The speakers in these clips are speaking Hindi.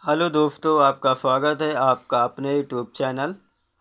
हेलो दोस्तों, आपका स्वागत है आपका अपने यूट्यूब चैनल।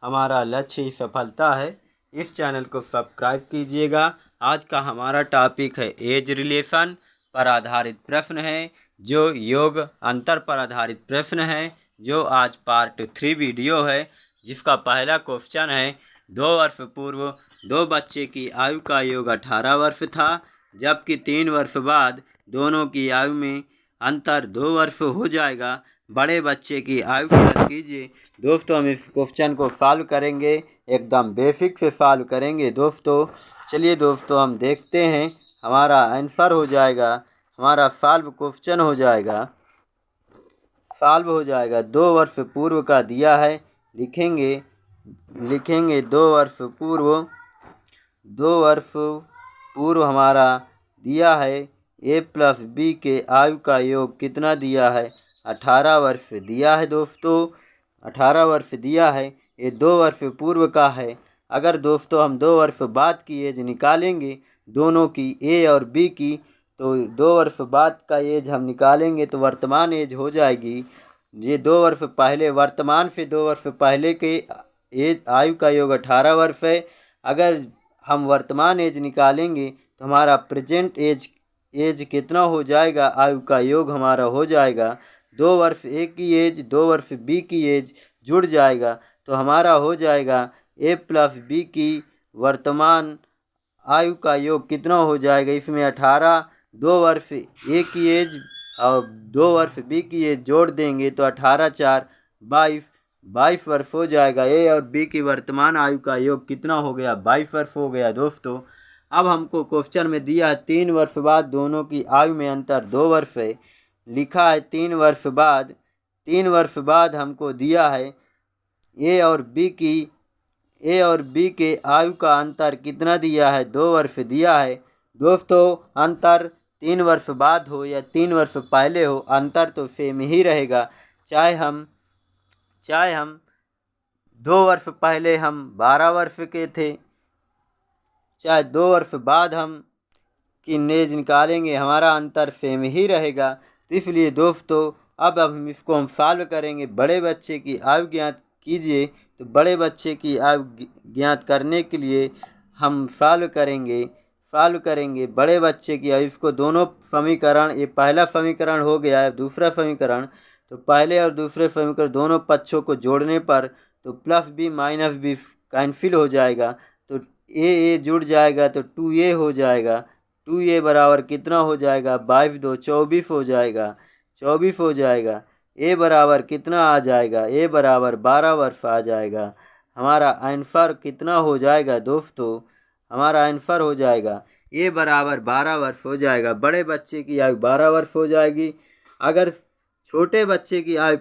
हमारा लक्ष्य ही सफलता है। इस चैनल को सब्सक्राइब कीजिएगा। आज का हमारा टॉपिक है एज रिलेशन पर आधारित प्रश्न है, जो योग अंतर पर आधारित प्रश्न है, जो आज पार्ट 3 वीडियो है। जिसका पहला क्वेश्चन है, 2 वर्ष पूर्व दो बच्चे की आयु का योग 18 वर्ष था, जबकि 3 वर्ष बाद दोनों की आयु में अंतर 2 वर्ष हो जाएगा। बड़े बच्चे की आयु ज्ञात कीजिए। दोस्तों, हम इस क्वेश्चन को सॉल्व करेंगे, एकदम बेसिक से सॉल्व करेंगे दोस्तों। चलिए दोस्तों, हम देखते हैं। हमारा आंसर हो जाएगा, हमारा सॉल्व क्वेश्चन हो जाएगा, सॉल्व हो जाएगा। 2 वर्ष पूर्व का दिया है, लिखेंगे 2 वर्ष पूर्व। 2 वर्ष पूर्व हमारा दिया है ए प्लस बी के आयु का योग कितना दिया है, 18 वर्ष दिया है दोस्तों, 18 वर्ष दिया है। ये 2 वर्ष पूर्व का है। अगर दोस्तों हम 2 वर्ष बाद की एज निकालेंगे, दोनों की ए और बी की, तो 2 वर्ष बाद का एज हम निकालेंगे तो वर्तमान एज हो जाएगी। ये 2 वर्ष पहले, वर्तमान से 2 वर्ष पहले के एज आयु का योग 18 वर्ष है। अगर हम वर्तमान एज निकालेंगे तो हमारा प्रेजेंट एज कितना हो जाएगा, आयु का योग हमारा हो जाएगा 2 वर्ष ए की एज, 2 वर्ष बी की एज जुड़ जाएगा, तो हमारा हो जाएगा ए प्लस बी की वर्तमान आयु का योग कितना हो जाएगा। इसमें 18, 2 वर्ष ए की एज और 2 वर्ष बी की एज जोड़ देंगे तो 18 4 22 वर्ष हो जाएगा। ए और बी की वर्तमान आयु का योग कितना हो गया, 22 वर्ष हो गया दोस्तों। अब हमको क्वेश्चन में दिया है 3 वर्ष बाद दोनों की आयु में अंतर 2 वर्ष है। लिखा है 3 वर्ष बाद, 3 वर्ष बाद हमको दिया है ए और बी के आयु का अंतर कितना दिया है, 2 वर्ष दिया है दोस्तों। अंतर 3 वर्ष बाद हो या 3 वर्ष पहले हो, अंतर तो सेम ही रहेगा। चाहे हम 2 वर्ष पहले हम 12 वर्ष के थे, चाहे 2 वर्ष बाद हम की एज निकालेंगे, हमारा अंतर सेम ही रहेगा। तो इसलिए दोस्तों अब हम इसको सॉल्व करेंगे। बड़े बच्चे की आयु ज्ञात कीजिए, तो बड़े बच्चे की आयु ज्ञात करने के लिए हम सॉल्व करेंगे बड़े बच्चे की आयु। इसको दोनों समीकरण, ये पहला समीकरण हो गया है, दूसरा समीकरण, तो पहले और दूसरे समीकरण दोनों पक्षों को जोड़ने पर तो plus B minus B cancel हो जाएगा, तो ए जुड़ जाएगा तो 2a हो जाएगा। 2a बराबर कितना हो जाएगा, 22 2 24 हो जाएगा, 24 हो जाएगा। ए बराबर कितना आ जाएगा, ए बराबर 12 वर्ष आ जाएगा। हमारा आंसर कितना हो जाएगा दोस्तों, हमारा आंसर हो जाएगा ए बराबर 12 वर्ष हो जाएगा। बड़े बच्चे की आयु 12 वर्ष हो जाएगी। अगर छोटे बच्चे की आयु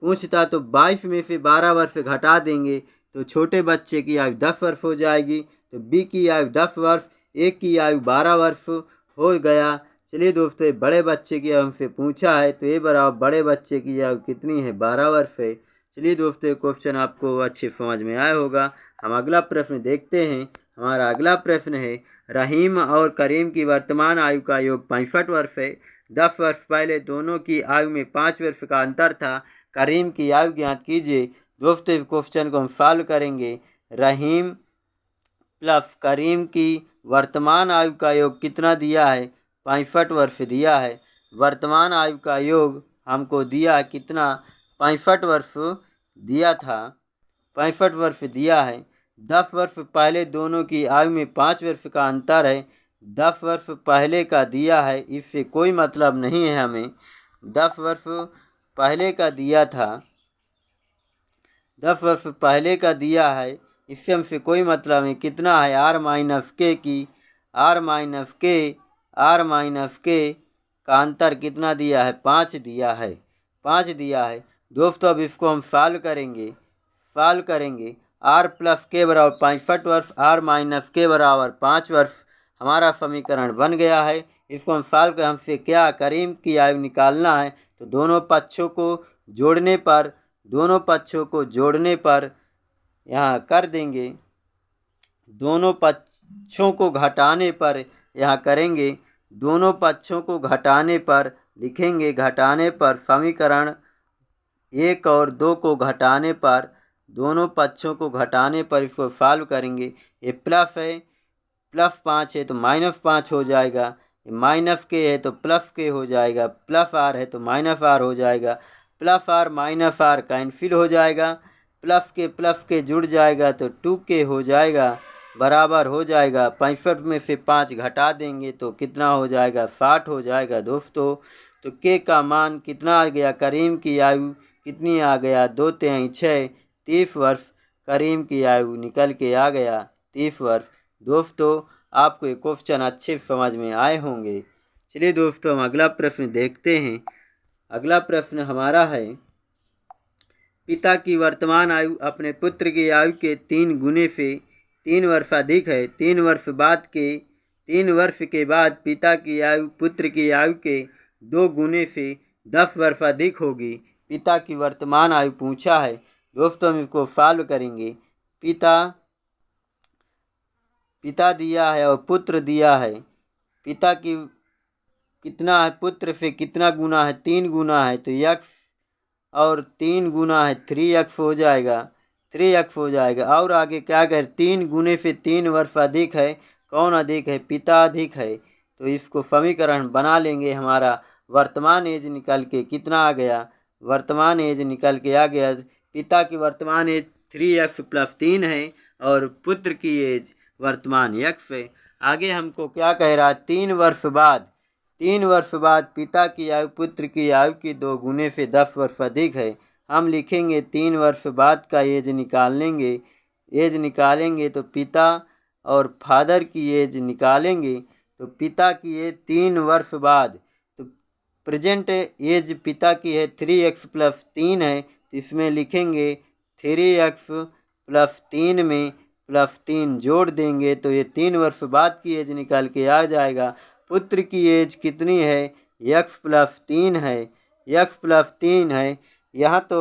पूछता तो 22 में से 12 वर्ष घटा देंगे तो छोटे बच्चे की आयु 10 वर्ष हो जाएगी। तो बी की आयु 10 वर्ष, ए की आयु 12 वर्ष हो गया। चलिए दोस्तों, बड़े बच्चे की हमसे पूछा है तो ए बराबर बड़े बच्चे की आयु कितनी है, 12 वर्ष है। चलिए दोस्तों, क्वेश्चन आपको अच्छे समझ में आया होगा। हम अगला प्रश्न देखते हैं। हमारा अगला प्रश्न है, रहीम और करीम की वर्तमान आयु का योग 65 वर्ष है। 10 वर्ष पहले दोनों की आयु में 5 वर्ष का अंतर था। करीम की आयु ज्ञात कीजिए। दोस्तों, इस क्वेश्चन को हम सॉल्व करेंगे। रहीम प्लस करीम की वर्तमान आयु का योग कितना दिया है, 65 वर्ष दिया है। वर्तमान आयु का योग हमको दिया कितना, 65 वर्ष दिया था, 65 वर्ष दिया है। 10 वर्ष पहले दोनों की आयु में 5 वर्ष का अंतर है। 10 वर्ष पहले का दिया है, इससे कोई मतलब नहीं है हमें। 10 वर्ष पहले का दिया था, 10 वर्ष पहले का दिया है, इससे हमसे कोई मतलब नहीं। कितना है, आर माइनस के का अंतर कितना दिया है, 5 दिया है, 5 दिया है दोस्तों। अब इसको हम सॉल्व करेंगे। आर प्लस के बराबर 65 वर्ष, आर माइनस के बराबर 5 वर्ष, हमारा समीकरण बन गया है। इसको हम सॉल्व कर, हमसे क्या करीम की आयु निकालना है, तो दोनों पक्षों को जोड़ने पर यहाँ कर देंगे, दोनों पक्षों को घटाने पर यहाँ करेंगे, दोनों पक्षों को घटाने पर लिखेंगे, घटाने पर समीकरण 1 और 2 को घटाने पर, दोनों पक्षों को घटाने पर इसको सॉल्व करेंगे। ये प्लस है, प्लस 5 है तो माइनस 5 हो जाएगा, ये माइनस के है तो प्लस के हो जाएगा, प्लस आर है तो माइनस आर हो जाएगा, plus R minus R cancel हो जाएगा, प्लस के जुड़ जाएगा तो 2k हो जाएगा, बराबर हो जाएगा 65 में से 5 घटा देंगे तो कितना हो जाएगा, 60 हो जाएगा दोस्तों। तो k का मान कितना आ गया, करीम की आयु कितनी आ गया, 2 तिहाई 6, 30 वर्ष करीम की आयु निकल के आ गया, 30 वर्ष। दोस्तों आपको ये क्वेश्चन अच्छे समझ में आए होंगे। चलिए दोस्तों हम अगला प्रश्न देखते हैं। अगला प्रश्न हमारा है, पिता की वर्तमान आयु अपने पुत्र की आयु के 3 गुने से 3 वर्ष अधिक है। 3 वर्ष के बाद पिता की आयु पुत्र की आयु के 2 गुने से 10 वर्ष अधिक होगी। पिता की वर्तमान आयु पूछा है। दोस्तों हम इसको सॉल्व करेंगे। पिता दिया है और पुत्र दिया है। पिता की कितना है, पुत्र से कितना गुना है, 3 गुना है तो x और 3 गुना है 3x हो जाएगा, 3x हो जाएगा। और आगे क्या कर, 3 गुने से 3 वर्ष अधिक है, कौन अधिक है, पिता अधिक है। तो इसको समीकरण बना लेंगे। हमारा वर्तमान एज निकल के कितना आ गया, वर्तमान एज निकल के आ गया, पिता की वर्तमान एज 3x + 3 है और पुत्र की एज वर्तमान x है। आगे हमको क्या कह रहा है, 3 वर्ष बाद पिता की आयु पुत्र की आयु की 2 गुने से 10 वर्ष अधिक है। हम लिखेंगे 3 वर्ष बाद का एज निकालेंगे तो पिता और फादर की एज निकालेंगे तो पिता की एज 3 वर्ष बाद, तो प्रेजेंट एज पिता की है 3x + 3 है, तो इसमें लिखेंगे 3x + 3 में +3 जोड़ देंगे तो ये 3 वर्ष बाद की एज निकल के आ जाएगा। पुत्र की एज कितनी है, x + 3 है, x + 3 है। यहाँ तो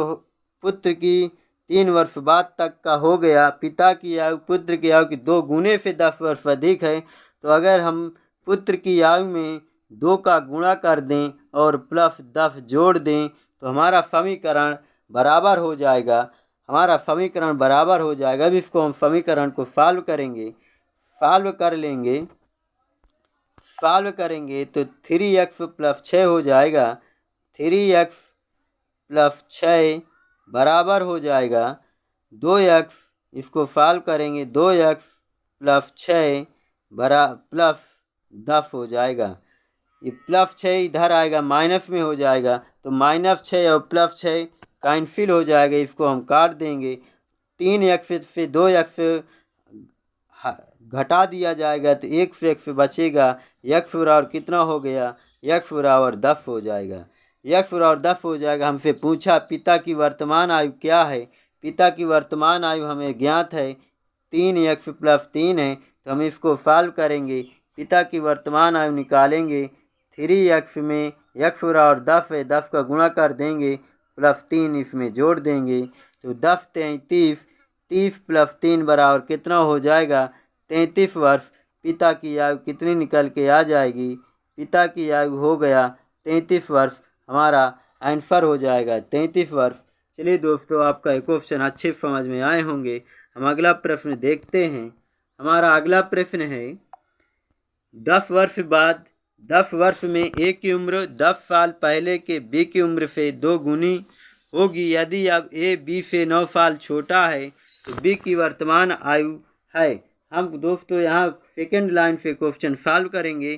पुत्र की 3 वर्ष बाद तक का हो गया। पिता की आयु पुत्र की आयु की 2 गुने से 10 वर्ष अधिक है। तो अगर हम पुत्र की आयु में 2 का गुणा कर दें और +10 जोड़ दें तो हमारा समीकरण बराबर हो जाएगा, अब इसको हम समीकरण को सॉल्व करेंगे तो 3x + 6 हो जाएगा, 3x + 6 बराबर हो जाएगा 2x, इसको सॉल्व करेंगे 2x + 6 +10 हो जाएगा। ये +6 इधर आएगा, माइनस में हो जाएगा तो -6 और +6 कैंसिल हो जाएगा, इसको हम काट देंगे। 3x से 2x घटा दिया जाएगा तो 1 से x बचेगा, x बराबर कितना हो गया, x बराबर 10 हो जाएगा, x बराबर 10 हो जाएगा। हमसे पूछा पिता की वर्तमान आयु क्या है, पिता की वर्तमान आयु हमें ज्ञात है 3x + 3 है, तो हम इसको सॉल्व करेंगे। पिता की वर्तमान आयु निकालेंगे, 3x में x बराबर 10 है, 10 का गुणा कर देंगे +3 इसमें जोड़ देंगे तो 10 33, 30 + 3 बराबर कितना हो जाएगा, 33 वर्ष। पिता की आयु कितनी निकल के आ जाएगी, पिता की आयु हो गया 33 वर्ष, हमारा आंसर हो जाएगा 33 वर्ष। चलिए दोस्तों आपका ये क्वेश्चन अच्छे समझ में आए होंगे। हम अगला प्रश्न देखते हैं। हमारा अगला प्रश्न है, 10 वर्ष में a की उम्र 10 साल पहले के b की उम्र से 2 गुनी होगी। यदि अब a b से 9 साल छोटा है तो b की वर्तमान आयु है। हम दोस्तों यहाँ सेकेंड लाइन से क्वेश्चन सॉल्व करेंगे।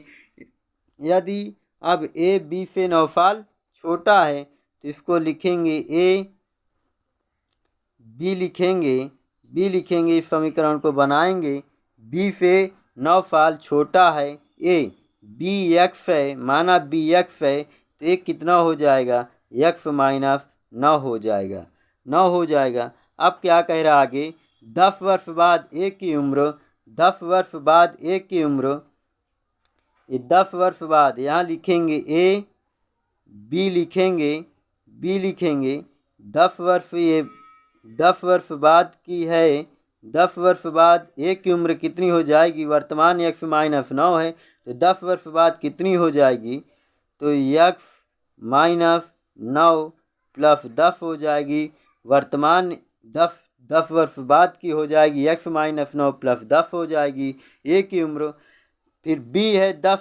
यदि अब a b से 9 साल छोटा है तो इसको लिखेंगे b लिखेंगे, इस समीकरण को बनाएंगे। b से 9 साल छोटा है a, bx है, माना bx है तो ये कितना हो जाएगा, x - 9 हो जाएगा। अब क्या कह रहा आगे, 10 वर्ष बाद a की उम्र, 10 वर्ष बाद a की उम्र, ये 10 वर्ष बाद यहाँ लिखेंगे a, b लिखेंगे 10 वर्ष, ये 10 वर्ष बाद की है। 10 वर्ष बाद a की उम्र कितनी हो जाएगी, वर्तमान x - 9 है तो 10 वर्ष बाद कितनी हो जाएगी, तो x - 9 प्लस 10 हो जाएगी, वर्तमान 10 वर्ष बाद की हो जाएगी, x माइनस 9 प्लस 10 हो जाएगी ए की उम्र। फिर बी है 10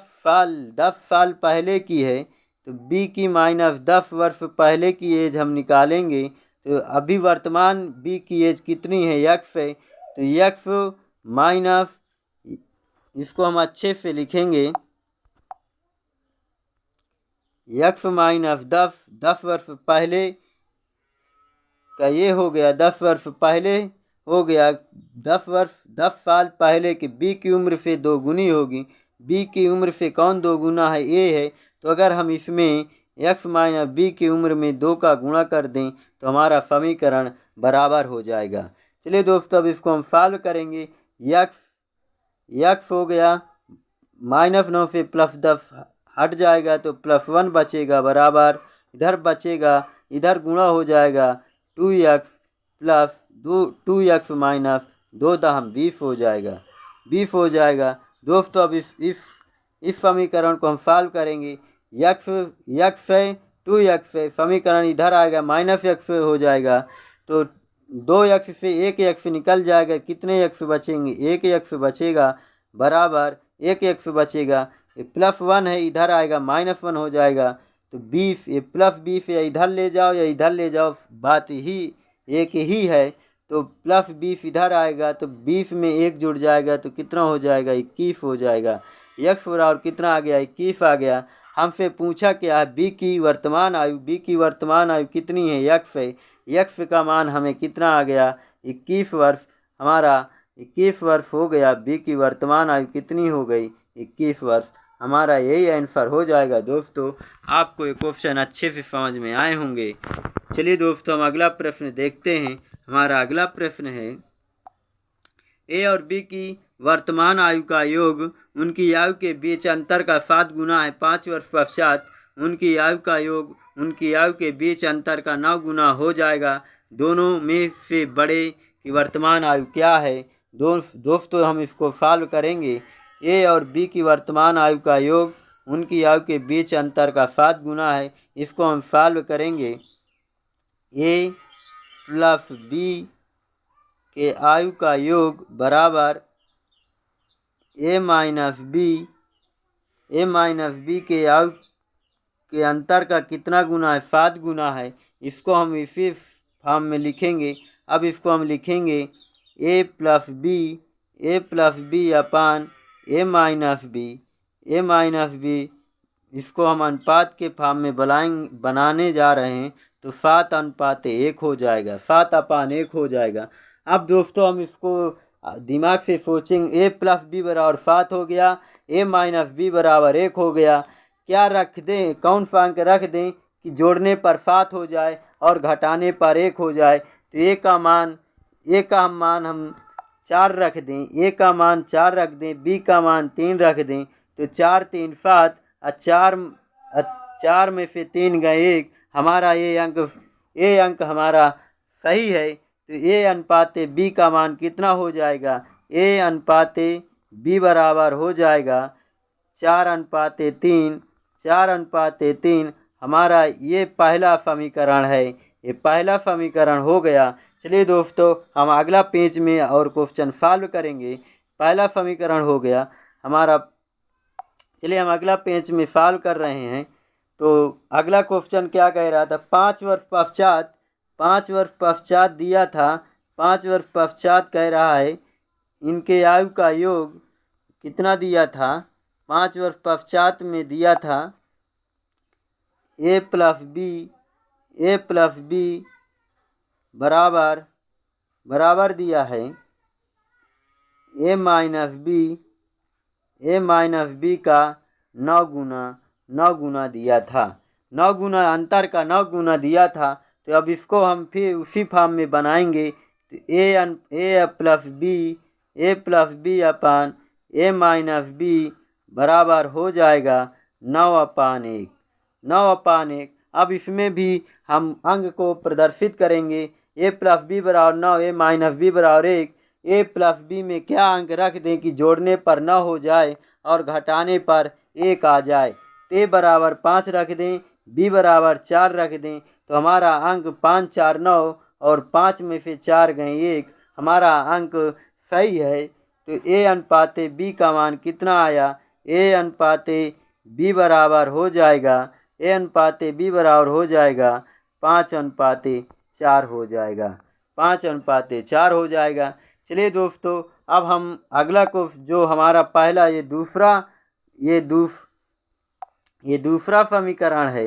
साल पहले की है, तो बी की माइनस 10 वर्ष पहले की एज हम निकालेंगे। तो अभी वर्तमान बी की एज कितनी है, x है, तो x माइनस, इसको हम अच्छे से लिखेंगे, x माइनस 10 वर्ष पहले का ये हो गया, 10 वर्ष पहले हो गया, 10 साल पहले की बी की उम्र से 2 गुनी होगी। बी की उम्र से कौन 2 गुना है, ए है। तो अगर हम इसमें x माइनस बी की उम्र में 2 का गुणा कर दें तो हमारा समीकरण बराबर हो जाएगा। चलिए दोस्तों, अब इसको हम सॉल्व करेंगे। x हो गया -9 से +10 हट जाएगा तो +1 बचेगा, बराबर इधर बचेगा, इधर गुणा हो जाएगा 2x प्लस 2x माइनस 2 दहम 20 हो जाएगा। दोस्तों, अब इस समीकरण को हम सॉल्व करेंगे। x है 2x है, समीकरण इधर आएगा -x हो जाएगा, तो 2x से 1x निकल जाएगा, कितने x बचेंगे, 1x बचेगा, बराबर 1x बचेगा। ये +1 है, इधर आएगा -1 हो जाएगा, तो 20, ये +20 या इधर ले जाओ या इधर ले जाओ, बात ही एक ही है। तो +20 इधर आएगा तो 20 में 1 जुड़ जाएगा तो कितना हो जाएगा, 21 हो जाएगा। x बराबर कितना आ गया, 21 आ गया। हमसे पूछा क्या है, बी की वर्तमान आयु कितनी है, x है। x का मान हमें कितना आ गया, 21 वर्ष। हमारा 21 वर्ष हो गया, बी की वर्तमान आयु कितनी हो गई, 21 वर्ष। हमारा यही आंसर हो जाएगा। दोस्तों, आपको ये क्वेश्चन अच्छे से समझ में आए होंगे। चलिए दोस्तों, हम अगला प्रश्न देखते हैं। हमारा अगला प्रश्न है, ए और बी की वर्तमान आयु का योग उनकी आयु के बीच अंतर का 7 गुना है। 5 वर्ष पश्चात उनकी आयु का योग उनकी आयु के बीच अंतर का 9 गुना हो जाएगा। दोनों में से बड़े की वर्तमान आयु क्या है। दोस्तों, हम इसको सॉल्व करेंगे। ए और बी की वर्तमान आयु का योग उनकी आयु के बीच अंतर का 7 गुना है। इसको हम सॉल्व करेंगे। ए प्लस बी के आयु का योग बराबर ए माइनस बी के आयु के अंतर का कितना गुना है, 7 गुना है। इसको हम इसी फॉर्म में लिखेंगे। अब इसको हम लिखेंगे ए प्लस बी अपान ए माइनस बी। इसको हम अनुपात के फॉर्म में बनाने जा रहे हैं, तो 7:1 हो जाएगा, 7/1 हो जाएगा। अब दोस्तों, हम इसको दिमाग से सोचेंगे। ए प्लस बी बराबर 7 हो गया, ए माइनस बी बराबर 1 हो गया। क्या रख दें, कौन सा अंक रख दें कि जोड़ने पर 7 हो जाए और घटाने पर 1 हो जाए। तो ए का मान हम 4 रख दें, ए का मान 4 रख दें, बी का मान 3 रख दें। तो 4 3 7, 4 में से 3 गए 1। हमारा ये अंक हमारा सही है। तो ए अनुपाते बी का मान कितना हो जाएगा, ए अनुपाते बी बराबर हो जाएगा 4:3। 4:3 हमारा ये पहला समीकरण है, ये पहला समीकरण हो गया। चलिए दोस्तों, हम अगला पेज में और क्वेश्चन सॉल्व करेंगे। पहला समीकरण हो गया हमारा। चलिए हम अगला पेज में सॉल्व कर रहे हैं। तो अगला क्वेश्चन क्या कह रहा था, 5 वर्ष पश्चात दिया था। 5 वर्ष पश्चात कह रहा है इनके आयु का योग कितना दिया था, 5 वर्ष पश्चात में दिया था ए प्लस बी बराबर दिया है ए माइनस बी का 9 गुना दिया था। 9 गुना अंतर का 9 गुना दिया था। तो अब इसको हम फिर उसी फॉर्म में बनाएंगे। तो ए प्लस बी अपान ए माइनस बी बराबर हो जाएगा 9/1। 9/1। अब इसमें भी हम अंक को प्रदर्शित करेंगे। ए प्लस बी बराबर 9, ए माइनस बी बराबर 1। ए प्लस बी में क्या अंक रख दें कि जोड़ने पर 9 हो जाए और घटाने पर 1 आ जाए। ए बराबर 5 रख दें, बी बराबर 4 रख दें। तो हमारा अंक 5 4 9 और 5 में से 4 गए 1, हमारा अंक सही है। तो ए अनुपाते बी का मान कितना आया? ए अनुपाते बी बराबर हो जाएगा, ए अनुपाते बी बराबर हो जाएगा 5:4 हो जाएगा, 5:4 हो जाएगा। चलिए दोस्तों, अब हम अगला को जो हमारा पहला ये दूसरा समीकरण है,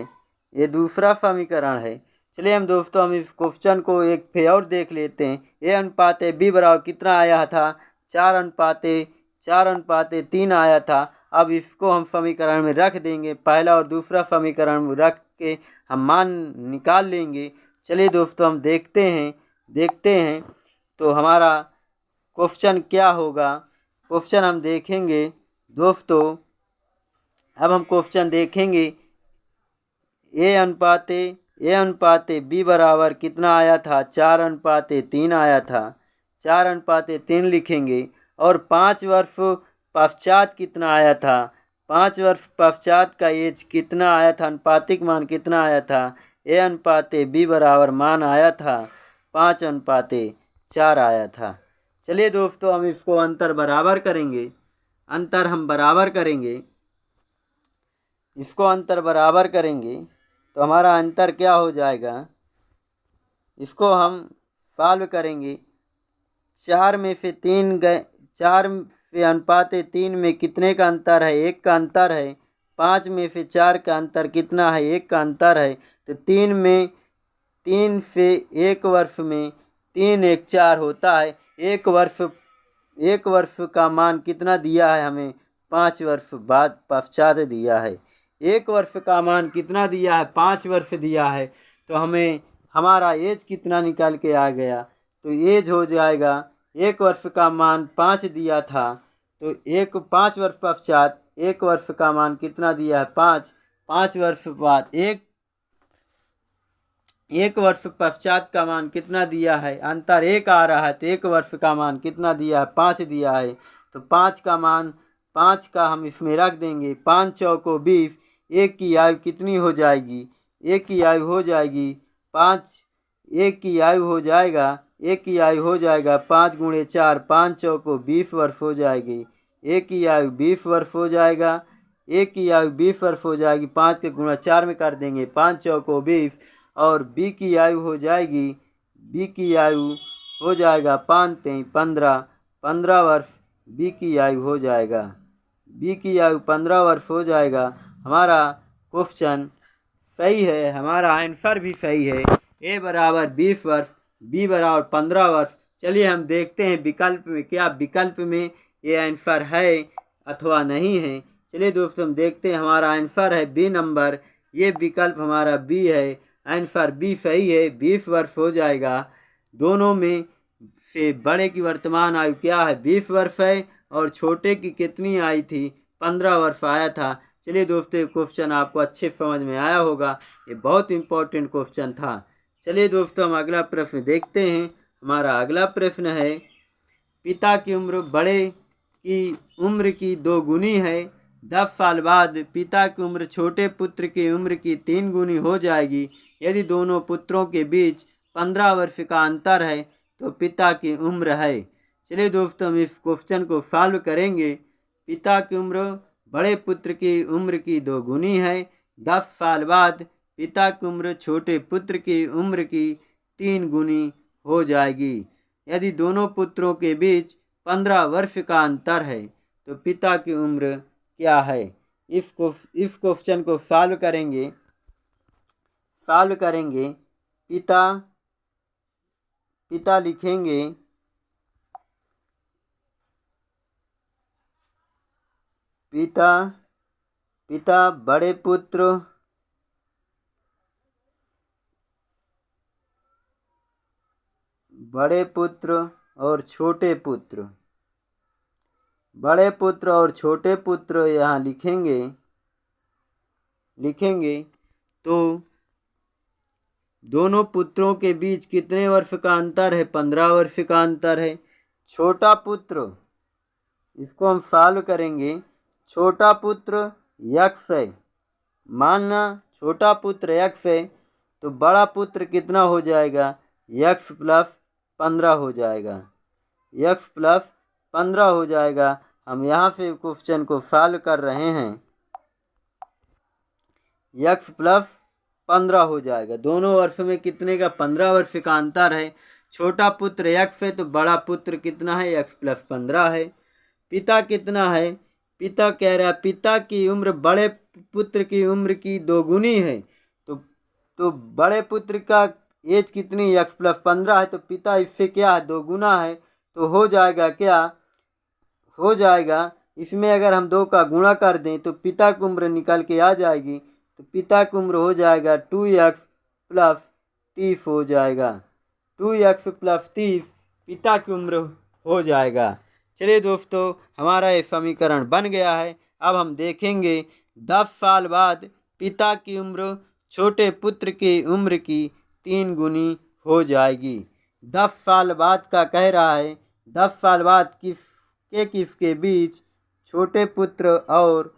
ये दूसरा समीकरण है। चलिए हम दोस्तों हम इस क्वेश्चन को एक फिर और देख लेते हैं। ए अनुपाते बी बराबर कितना आया था? 4:3 आया था। अब इसको हम समीकरण में रख देंगे, पहला और दूसरा समीकरण में रख के हम मान निकाल लेंगे। चलिए दोस्तों हम देखते हैं तो हमारा क्वेश्चन क्या होगा। क्वेश्चन हम देखेंगे दोस्तों, अब हम क्वेश्चन देखेंगे। ए अनुपाते बी बराबर कितना आया था? 4:3 आया था, 4:3 लिखेंगे। और 5 वर्ष पश्चात कितना आया था? 5 वर्ष पश्चात का एज कितना आया था? अनुपातिक मान कितना आया था? ए अनुपाते बी बराबर मान आया था 5:4 आया था। चलिए दोस्तों हम इसको अंतर बराबर करेंगे, इसको अंतर बराबर करेंगे तो हमारा अंतर क्या हो जाएगा? इसको हम सॉल्व करेंगे। 4 में से 3 गए, 4 से अनुपाते 3 में कितने का अंतर है? 1 का अंतर है। 5 में से 4 का अंतर कितना है? 1 का अंतर है। तो 3 से 1 वर्ष में 3 1 4 होता है। एक वर्ष का मान कितना दिया है हमें? 5 वर्ष बाद पश्चात दिया है। 1 वर्ष का मान कितना दिया है? 5 वर्ष दिया है। तो हमें हमारा एज कितना निकल के आ गया? तो एज हो जाएगा, 1 वर्ष का मान 5 दिया था, तो 5 वर्ष पश्चात 1 वर्ष का मान कितना दिया है? 5 वर्ष बाद 1 वर्ष पश्चात का मान कितना दिया है? अंतर 1 आ रहा है, तो 1 वर्ष का मान कितना दिया है? 5 दिया है। तो 5 का मान 5 का हम इसमें रख देंगे। 5 चौको 20, 1 की आयु कितनी हो जाएगी? 1 की आयु हो जाएगी 5, 1 की आयु हो जाएगा 5 गुणे 4, 5 चौको 20 वर्ष हो जाएगी। 1 की आयु 20 वर्ष हो जाएगा, 1 की आयु 20 वर्ष हो जाएगी। 5 के गुणा 4 में कर देंगे, 5 चौको 20। और बी की आयु हो जाएगी 5 3 15 वर्ष बी की आयु हो जाएगा, 15 वर्ष हो जाएगा। हमारा क्वेश्चन सही है, हमारा आंसर भी सही है। ए बराबर 20 वर्ष, बी बराबर 15 वर्ष। चलिए हम देखते हैं विकल्प में, क्या विकल्प में ये आंसर है अथवा नहीं है। चलिए दोस्तों हम देखते हैं, हमारा आंसर है बी नंबर, ये विकल्प हमारा बी है। आंसर बी सही है, 20 वर्ष हो जाएगा। दोनों में से बड़े की वर्तमान आयु क्या है? 20 वर्ष है, और छोटे की कितनी आई थी? 15 वर्ष आया था। चलिए दोस्तों ये क्वेश्चन आपको अच्छे समझ में आया होगा, ये बहुत इंपॉर्टेंट क्वेश्चन था। चलिए दोस्तों हम अगला प्रश्न देखते हैं। हमारा अगला प्रश्न है, पिता की उम्र बड़े की उम्र की 2 गुनी है। 10 साल बाद पिता की उम्र छोटे पुत्र की उम्र की 3 गुनी हो जाएगी। यदि दोनों पुत्रों के बीच 15 वर्ष का अंतर है तो पिता की उम्र है। चलिए दोस्तों हम इस क्वेश्चन को सॉल्व करेंगे। पिता की उम्र बड़े पुत्र की उम्र की 2 गुनी है। 10 साल बाद पिता की उम्र छोटे पुत्र की उम्र की 3 गुनी हो जाएगी। यदि दोनों पुत्रों के बीच 15 वर्ष का अंतर है तो पिता की उम्र क्या है? इस क्वेश्चन को सॉल्व करेंगे। पिता लिखेंगे, पिता बड़े पुत्र और छोटे पुत्र, बड़े पुत्र और छोटे पुत्र यहाँ लिखेंगे। तो दोनों पुत्रों के बीच कितने वर्ष का अंतर है? 15 वर्ष का अंतर है। छोटा पुत्र, इसको हम सॉल्व करेंगे। छोटा पुत्र x है, मानना छोटा पुत्र x है, तो बड़ा पुत्र कितना हो जाएगा, x प्लस 15 हो जाएगा, x प्लस 15 हो जाएगा। हम यहाँ से क्वेश्चन को सॉल्व कर रहे हैं, x प्लस 15 हो जाएगा। दोनों वर्ष में कितने का, 15 वर्ष का अंतर है। छोटा पुत्र x है तो बड़ा पुत्र कितना है, x प्लस 15 है। पिता कितना है, पिता कह रहा है पिता की उम्र बड़े पुत्र की उम्र की दोगुनी है। तो बड़े पुत्र का एज कितनी, x प्लस 15 है, तो पिता इससे क्या है, दोगुना है। तो हो जाएगा क्या, हो जाएगा इसमें अगर हम 2 का गुणा कर दें तो पिता की उम्र निकल के आ जाएगी। तो पिता की उम्र हो जाएगा 2x प्लस 30 हो जाएगा, 2x प्लस 30 पिता की उम्र हो जाएगा। चलिए दोस्तों, हमारा ये समीकरण बन गया है। अब हम देखेंगे 10 साल बाद पिता की उम्र छोटे पुत्र की उम्र की 3 गुनी हो जाएगी। 10 साल बाद का कह रहा है, 10 साल बाद किसके बीच छोटे पुत्र और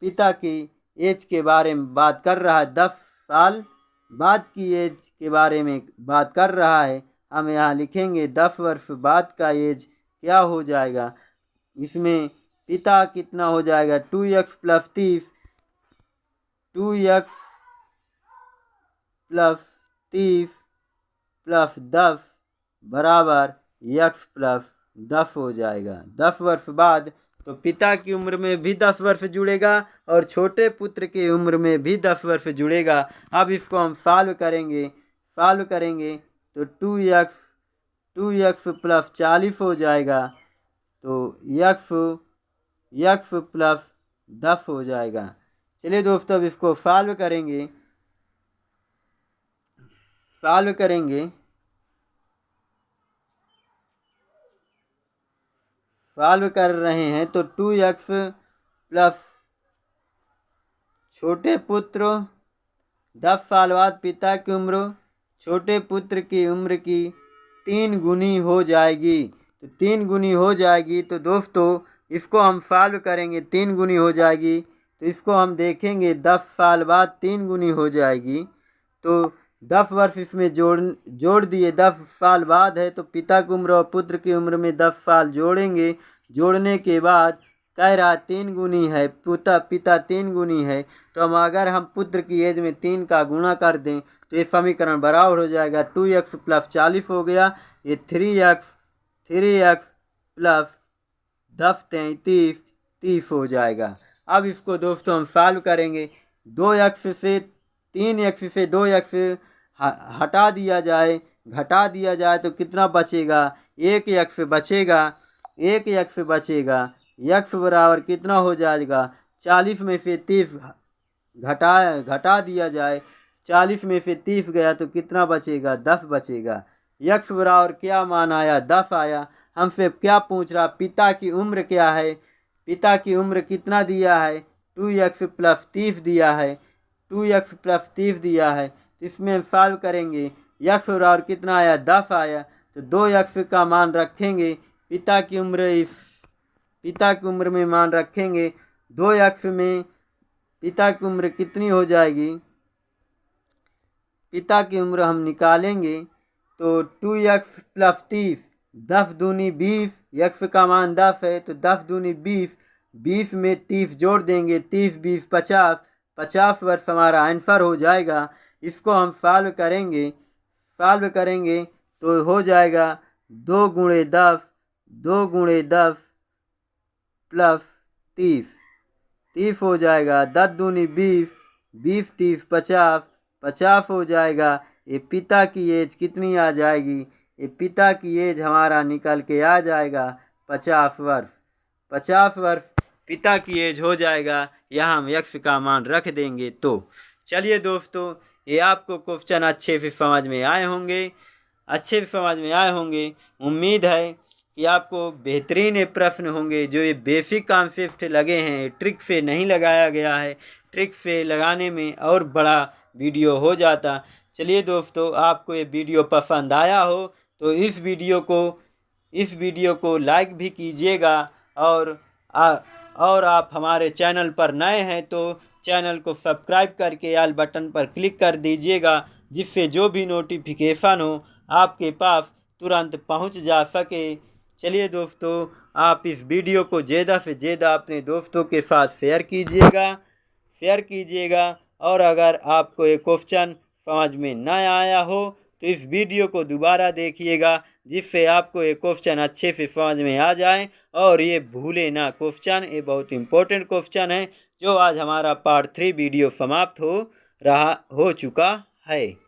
पिता की एज के बारे में बात कर रहा है। 10 साल बाद की एज के बारे में बात कर रहा है। हम यहाँ लिखेंगे 10 वर्ष बाद का एज क्या हो जाएगा। इसमें पिता कितना हो जाएगा, 2x plus 30, 2x plus 30 plus 10 बराबर x प्लस 10 हो जाएगा। 10 वर्ष बाद तो पिता की उम्र में भी 10 वर्ष जुड़ेगा और छोटे पुत्र की उम्र में भी 10 वर्ष जुड़ेगा। अब इसको हम सॉल्व करेंगे तो 2x प्लस 40 हो जाएगा, तो x प्लस 10 हो जाएगा। चलिए दोस्तों, अब इसको सॉल्व कर रहे हैं। तो 2x प्लस छोटे पुत्र 10 साल बाद पिता की उम्र छोटे पुत्र की उम्र की 3 गुनी हो जाएगी। तो 3 गुनी हो जाएगी, तो दोस्तों इसको हम सॉल्व करेंगे। 3 गुनी हो जाएगी तो इसको हम देखेंगे 10 साल बाद 3 गुनी हो जाएगी। तो 10 वर्ष इसमें जोड़ दिए, 10 साल बाद है तो पिता की उम्र और पुत्र की उम्र में 10 साल जोड़ेंगे। जोड़ने के बाद कह रहा 3 गुनी है, पिता 3 गुनी है। तो अगर हम पुत्र की एज में 3 का गुणा कर दें तो ये समीकरण बराबर हो जाएगा, 2x प्लस 40 हो गया, ये 3x प्लस 10 33 30 हो जाएगा। अब इसको दोस्तों हम सॉल्व करेंगे। 2x से 3x से 2x हटा दिया जाए, घटा दिया जाए तो कितना बचेगा, 1x बचेगा। 1x बचेगा, x बराबर कितना हो जाएगा, 40 में से 30 घटा दिया जाए, 40 में से 30 गया तो कितना बचेगा, 10 बचेगा। x बराबर क्या मान आया, 10 आया। हमसे क्या पूछ रहा, पिता की उम्र क्या है, पिता की उम्र कितना दिया है, 2x प्लस 30 दिया है, 2x प्लस 30 दिया है। तो इसमें हम सॉल्व करेंगे, x बराबर कितना आया, 10 आया। तो 2x का मान रखेंगे, पिता की उम्र में मान रखेंगे। 2x में पिता की उम्र कितनी हो जाएगी, पिता की उम्र हम निकालेंगे तो 2x प्लस 30, 10 दूनी 20, x का मान 10 है तो 10 दूनी 20, 20 में 30 जोड़ देंगे, 30 20 50, 50 वर्ष हमारा आंसर हो जाएगा। इसको हम सॉल्व करेंगे तो हो जाएगा 2 गुणे 10 प्लस 30 हो जाएगा, 10 दूनी 20, 20 30 50, 50 हो जाएगा। ये पिता की एज कितनी आ जाएगी, ये पिता की एज हमारा निकल के आ जाएगा 50 वर्ष। 50 वर्ष पिता की एज हो जाएगा। यहाँ हम x का मान रख देंगे। तो चलिए दोस्तों, ये आपको क्वेश्चन अच्छे से समझ में आए होंगे। उम्मीद है कि आपको बेहतरीन ये प्रश्न होंगे। जो ये बेसिक कॉन्सेप्ट लगे हैं, ट्रिक से नहीं लगाया गया है, ट्रिक से लगाने में और बड़ा वीडियो हो जाता। चलिए दोस्तों, आपको ये वीडियो पसंद आया हो तो इस वीडियो को लाइक भी कीजिएगा और आप हमारे चैनल पर नए हैं तो चैनल को सब्सक्राइब करके ऑल बटन पर क्लिक कर दीजिएगा, जिससे जो भी नोटिफिकेशन हो आपके पास तुरंत पहुंच जा सके। चलिए दोस्तों, आप इस वीडियो को ज़्यादा से ज़्यादा अपने दोस्तों के साथ शेयर कीजिएगा और अगर आपको ये क्वेश्चन समझ में न आया हो तो इस वीडियो को दोबारा देखिएगा, जिससे आपको ये क्वेश्चन अच्छे से समझ में आ जाए और ये भूले ना क्वेश्चन। ये बहुत इंपॉर्टेंट क्वेश्चन है जो आज हमारा पार्ट 3 वीडियो समाप्त हो चुका है।